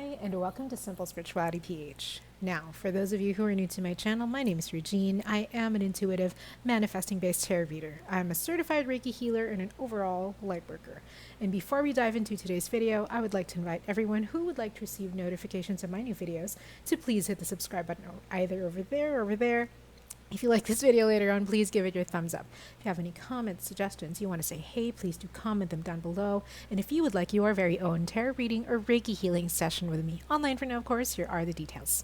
Hi, and welcome to Simple Spirituality PH. Now, for those of you who are new to my channel, my name is Regine. I am an intuitive, manifesting-based tarot reader. I'm a certified Reiki healer and an overall light worker. And before we dive into today's video, I would like to invite everyone who would like to receive notifications of my new videos to please hit the subscribe button either over there or over there. If you like this video later on, please give it your thumbs up. If you have any comments, suggestions, you want to say hey, please do comment them down below. And if you would like your very own tarot reading or Reiki healing session with me, online for now, of course, here are the details.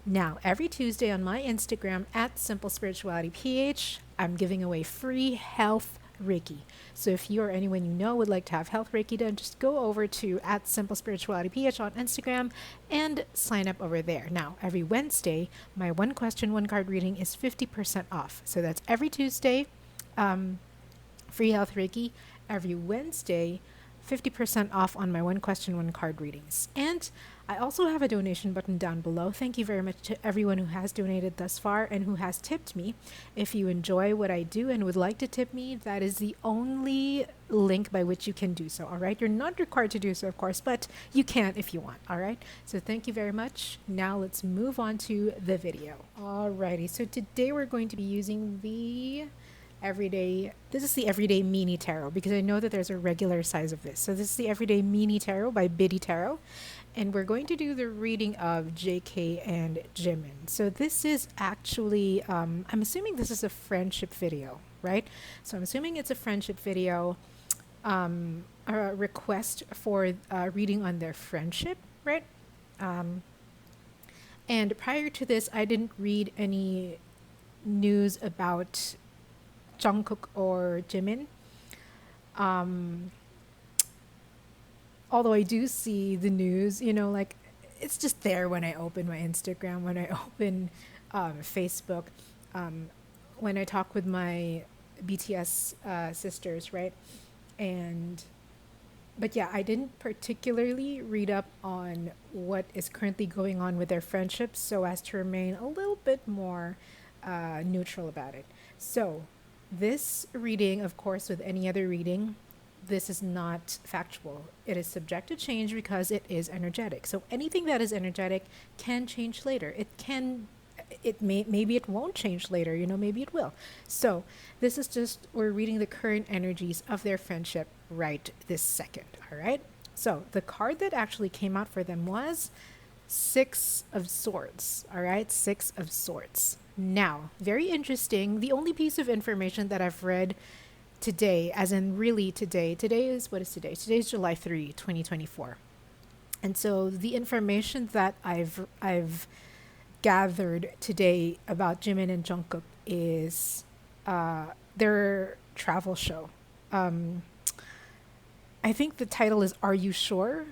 Now, every Tuesday on my Instagram at SimpleSpiritualityPH, I'm giving away free health Reiki. So if you or anyone you know would like to have health Reiki done, just go over to at SimpleSpiritualityPH on Instagram and sign up over there. Now, every Wednesday, my one question, one card reading is 50% off. So that's every Tuesday, free health Reiki. Every Wednesday, 50% off on my one question, one card readings. And I also have a donation button down below. Thank you very much to everyone who has donated thus far and who has tipped me. If you enjoy what I do and would like to tip me, that is the only link by which you can do so, all right? You're not required to do so, of course, but you can if you want, all right? So thank you very much. Now let's move on to the video. Alrighty, so today we're going to be using the this is the Everyday Mini Tarot, because I know that there's a regular size of this. So this is the Everyday Mini Tarot by Biddy Tarot. And we're going to do the reading of JK and Jimin. So this is actually, I'm assuming this is a friendship video, right? So I'm assuming it's a friendship video, a request for reading on their friendship, right? And prior to this, I didn't read any news about Jungkook or Jimin. Although I do see the news, you know, like it's just there when I open my Instagram, when I open Facebook, when I talk with my BTS sisters, right? But yeah, I didn't particularly read up on what is currently going on with their friendship so as to remain a little bit more neutral about it. So this reading, of course, with any other reading, this is not factual. It is subject to change because it is energetic. So anything that is energetic can change later. Maybe it won't change later, you know, maybe it will. So this is just, we're reading the current energies of their friendship right this second, all right? So the card that actually came out for them was Six of Swords, all right? Six of Swords. Now, very interesting. The only piece of information that I've read today, as in really today is, what is today? Today is July 3, 2024. And so the information that I've gathered today about Jimin and Jungkook is their travel show. I think the title is Are You Sure?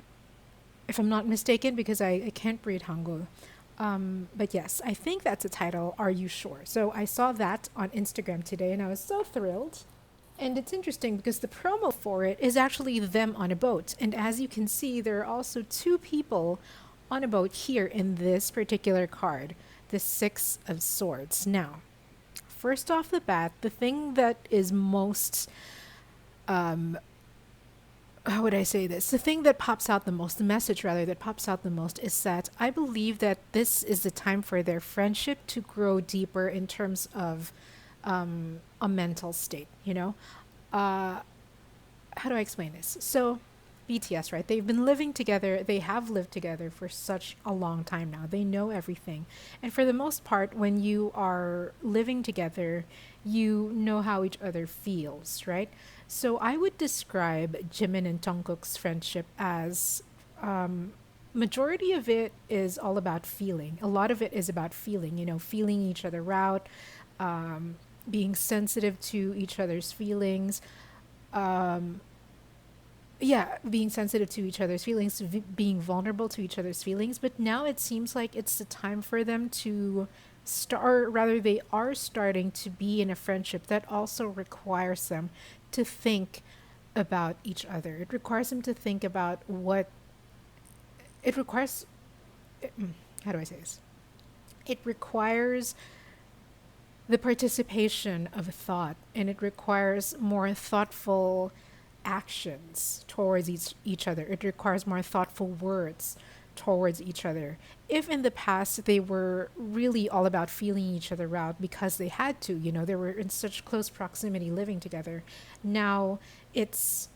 If I'm not mistaken, because I can't read Hangul. But yes, I think that's a title, Are You Sure? So I saw that on Instagram today and I was so thrilled. And it's interesting because the promo for it is actually them on a boat. And as you can see, there are also two people on a boat here in this particular card, the Six of Swords. Now, first off the bat, the thing that is most, how would I say this? The thing that pops out the most, the message rather that pops out the most is that I believe that this is the time for their friendship to grow deeper in terms of a mental state, you know? How do I explain this? So BTS, right? They've been living together. They have lived together for such a long time now. They know everything. And for the most part, when you are living together, you know how each other feels, right? So I would describe Jimin and Jungkook's friendship as majority of it is all about feeling. A lot of it is about feeling, you know, feeling each other out, being sensitive to each other's feelings. Being sensitive to each other's feelings, being vulnerable to each other's feelings. But now it seems like it's the time for them to start, rather they are starting to be in a friendship that also requires them to think about each other. It requires them to think about how do I say this? It requires the participation of thought, and it requires more thoughtful actions towards each other. It requires more thoughtful words towards each other. If in the past they were really all about feeling each other out because they had to, they were in such close proximity living together. Now it's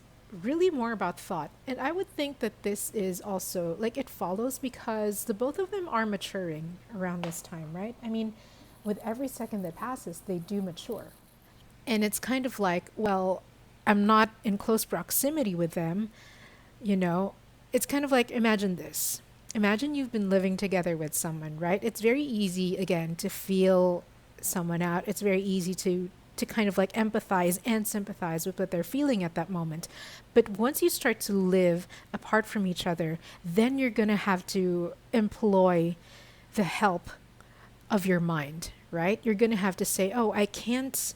really more about thought. And I would think that this is also like it follows because the both of them are maturing around this time, right? I mean, with every second that passes, they do mature. And it's kind of like, well, I'm not in close proximity with them, you know. It's kind of like imagine this. Imagine you've been living together with someone, right? It's very easy again to feel someone out. It's very easy to kind of like empathize and sympathize with what they're feeling at that moment. But once you start to live apart from each other, then you're going to have to employ the help of your mind, right? You're going to have to say, "Oh, I can't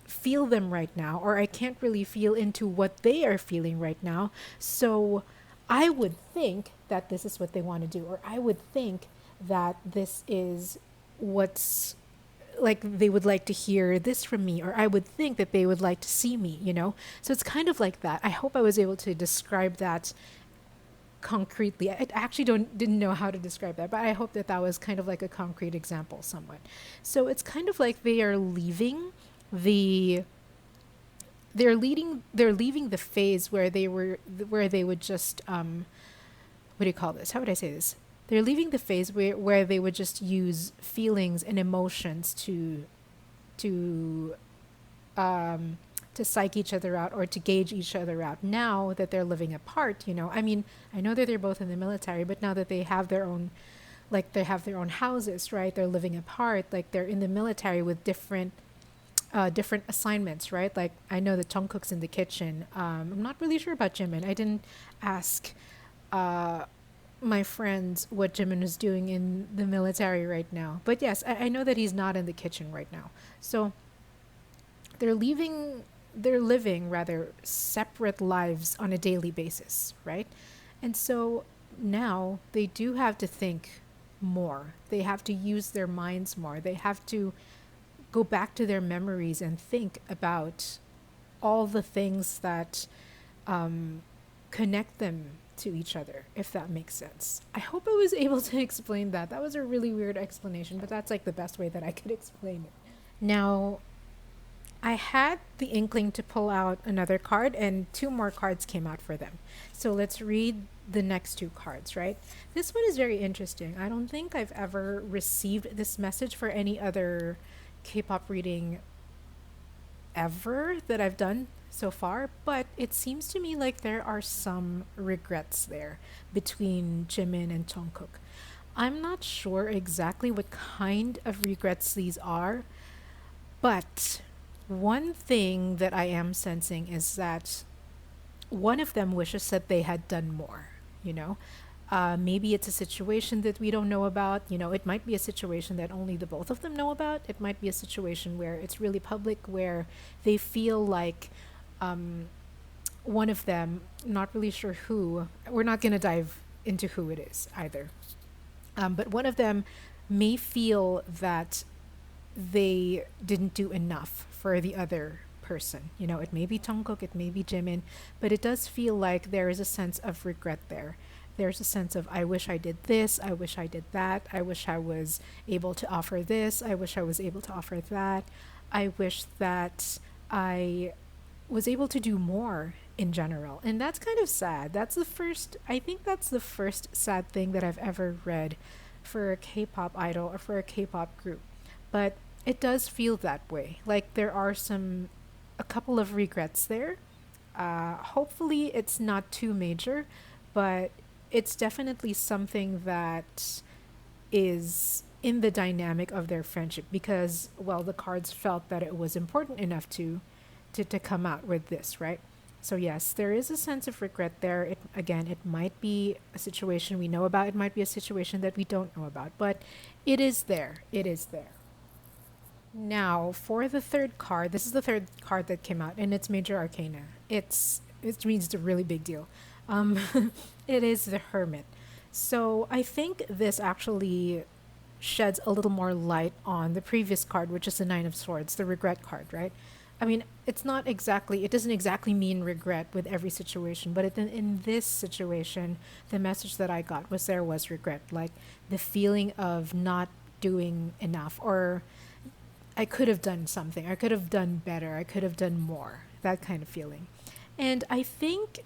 feel them right now, or I can't really feel into what they are feeling right now. So I would think that this is what they want to do, or I would think that this is what's like they would like to hear this from me, or I would think that they would like to see me. So it's kind of like that. I hope I was able to describe that concretely. I actually didn't know how to describe that, but I hope that that was kind of like a concrete example somewhat. So it's kind of like they are leaving the they're leaving the phase where they would just what do you call this? How would I say this? They're leaving the phase where they would just use feelings and emotions to to psych each other out or to gauge each other out. Now that they're living apart, I mean, I know that they're both in the military, but now that they have their own, like they have their own houses, right? They're living apart, like they're in the military with different assignments, right? Like I know that Jungkook's in the kitchen. I'm not really sure about Jimin. I didn't ask my friends what Jimin is doing in the military right now. But yes, I know that he's not in the kitchen right now. So they're living rather separate lives on a daily basis, right? And so now they do have to think more. They have to use their minds more. They have to go back to their memories and think about all the things that connect them to each other, if that makes sense. I hope I was able to explain that. That was a really weird explanation, but that's like the best way that I could explain it. Now, I had the inkling to pull out another card, and two more cards came out for them. So let's read the next two cards, right? This one is very interesting. I don't think I've ever received this message for any other K-pop reading ever that I've done so far, but it seems to me like there are some regrets there between Jimin and Jungkook. I'm not sure exactly what kind of regrets these are, but one thing that I am sensing is that one of them wishes that they had done more, you know? Maybe it's a situation that we don't know about. It might be a situation that only the both of them know about. It might be a situation where it's really public, where they feel like one of them, not really sure who, we're not going to dive into who it is either. But one of them may feel that they didn't do enough for the other person. It may be Jungkook, it may be Jimin, but it does feel like there is a sense of regret there. There's a sense of, I wish I did this, I wish I did that, I wish I was able to offer this, I wish I was able to offer that, I wish that I was able to do more in general. And that's kind of sad. I think that's the first sad thing that I've ever read for a K-pop idol or for a K-pop group. But it does feel that way. Like there are a couple of regrets there. Hopefully it's not too major, but it's definitely something that is in the dynamic of their friendship because, well, the cards felt that it was important enough to come out with this, right? So yes, there is a sense of regret there. It might be a situation we know about. It might be a situation that we don't know about, but it is there. It is there. Now, for the third card, this is the third card that came out, and it's Major Arcana. It means it's a really big deal. Um, it is the Hermit. So I think this actually sheds a little more light on the previous card, which is the Nine of Swords, the regret card, right? I mean, it doesn't exactly mean regret with every situation, but in this situation, the message that I got was there was regret, like the feeling of not doing enough, or I could have done something, I could have done better, I could have done more, that kind of feeling. And I think,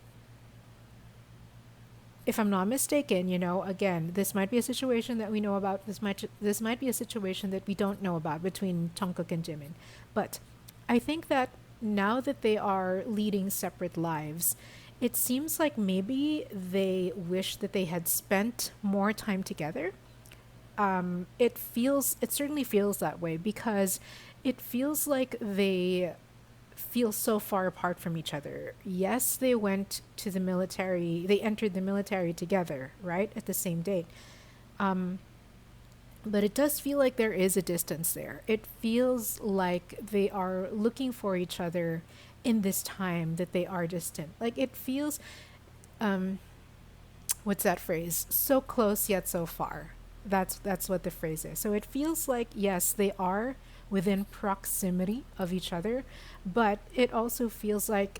if I'm not mistaken, again, this might be a situation that we know about. This might be a situation that we don't know about between Jungkook and Jimin. But I think that now that they are leading separate lives, it seems like maybe they wish that they had spent more time together. It certainly feels that way, because it feels like they feel so far apart from each other. Yes, they went to the military, they entered the military together, right, at the same date. But it does feel like there is a distance there. It feels like they are looking for each other in this time that they are distant. Like it feels, what's that phrase? So close yet so far. That's what the phrase is. So it feels like, yes, they are within proximity of each other, but it also feels like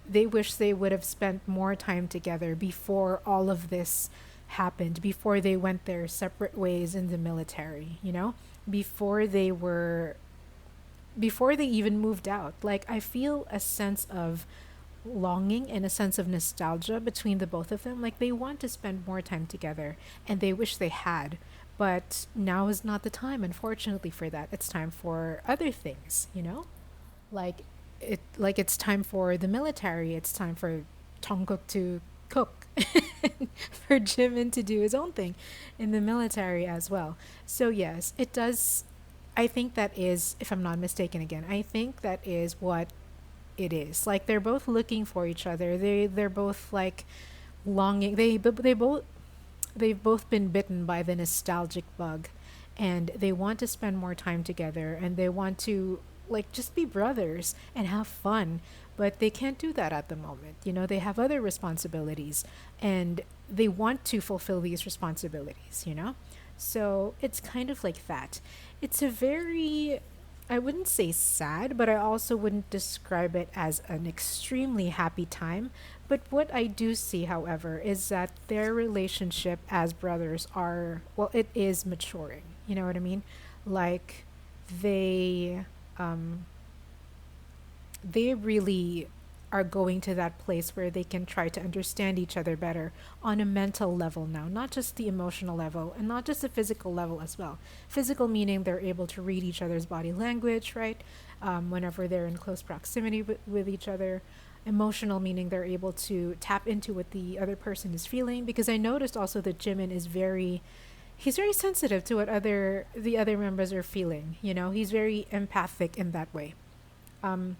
they wish they would have spent more time together before all of this happened, before they went their separate ways in the military, before they were before they even moved out. Like I feel a sense of longing and a sense of nostalgia between the both of them. Like they want to spend more time together and they wish they had. But now is not the time, unfortunately, for that. It's time for other things. Like it's time for the military. It's time for Jungkook to cook, for Jimin to do his own thing in the military as well. So yes, it does. I think that is, if I'm not mistaken, again, I think that is what it is. Like they're both looking for each other. They're both like longing. They've both been bitten by the nostalgic bug, and they want to spend more time together, and they want to like just be brothers and have fun, but they can't do that at the moment. They have other responsibilities, and they want to fulfill these responsibilities. So it's kind of like that. It's a very, I wouldn't say sad, but I also wouldn't describe it as an extremely happy time. But what I do see, however, is that their relationship as brothers well, it is maturing. You know what I mean? Like they they really are going to that place where they can try to understand each other better on a mental level now, not just the emotional level and not just the physical level as well. Physical meaning they're able to read each other's body language, right? Whenever they're in close proximity with each other. Emotional meaning they're able to tap into what the other person is feeling, because I noticed also that Jimin he's very sensitive to what the other members are feeling. He's very empathic in that way. Um,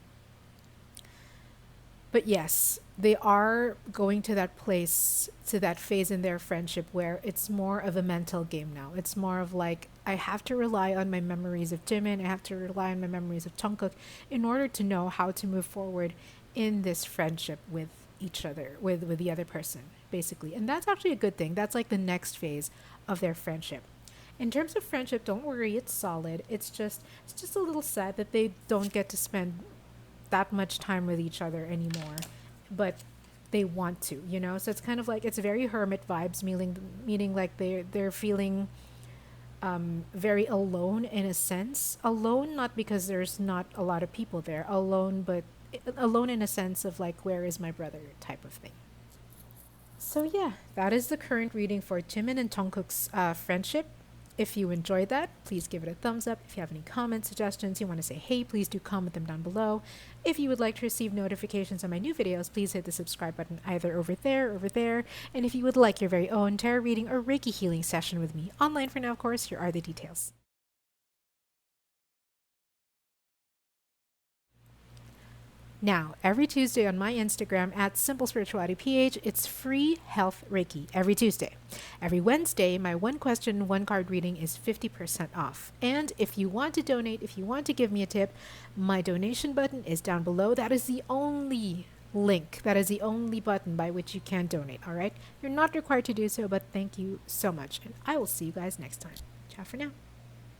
but yes, they are going to that place, to that phase in their friendship where it's more of a mental game now. It's more of like, I have to rely on my memories of Jimin, I have to rely on my memories of Jungkook in order to know how to move forward in this friendship with each other, with the other person, basically. And that's actually a good thing. That's like the next phase of their friendship. In terms of friendship, don't worry, it's solid. It's just a little sad that they don't get to spend that much time with each other anymore, but they want to. So it's kind of like, it's very Hermit vibes, meaning like they're feeling very alone in a sense. Alone, not because there's not a lot of people there. Alone, but alone in a sense of like, where is my brother type of thing. So yeah, that is the current reading for Jimin and Jungkook's friendship. If you enjoyed that, please give it a thumbs up. If you have any comments, suggestions, you want to say hey, please do comment them down below. If you would like to receive notifications on my new videos, please hit the subscribe button either over there or over there. And if you would like your very own tarot reading or Reiki healing session with me, online for now, of course, here are the details. Now, every Tuesday on my Instagram at SimpleSpiritualityPH, it's free health Reiki every Tuesday. Every Wednesday, my one question, one card reading is 50% off. And if you want to donate, if you want to give me a tip, my donation button is down below. That is the only link. That is the only button by which you can donate, all right? You're not required to do so, but thank you so much. And I will see you guys next time. Ciao for now.